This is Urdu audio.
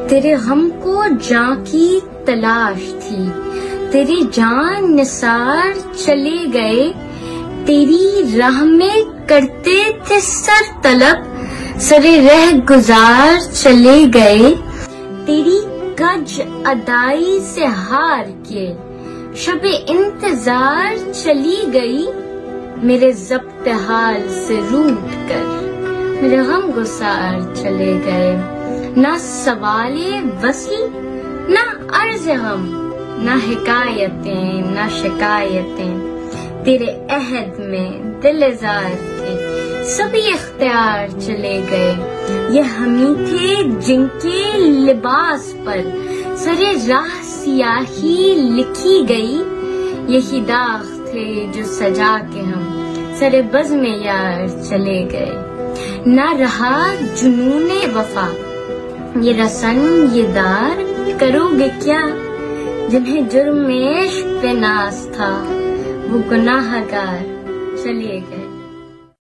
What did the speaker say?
تیرے غم کو جاں کی تلاش تھی، تیری جان نثار چلے گئے، تیری راہ میں کرتے تھے سر طلب، سرے رہ گزار چلے گئے، تیری کج ادائی سے ہار کے شب انتظار چلی گئی، میرے ضبط حال سے روٹ کر میرے غم گسار چلے گئے، نہ سوال وصل نہ عرض غم، نہ حکایتیں نہ شکایتیں، تیرے عہد میں دل زار تھے سبھی اختیار چلے گئے، یہ ہمیں تھے جن کے لباس پر سرے راہ سیاہی لکھی گئی، یہی داغ تھے جو سجا کے ہم سرے بزم یار چلے گئے، نہ رہا جنون وفا یہ رسن یہ دار، کرو گے کیا جنہیں جرم عشق پہ ناز تھا، وہ گناہ گار چلے گئے۔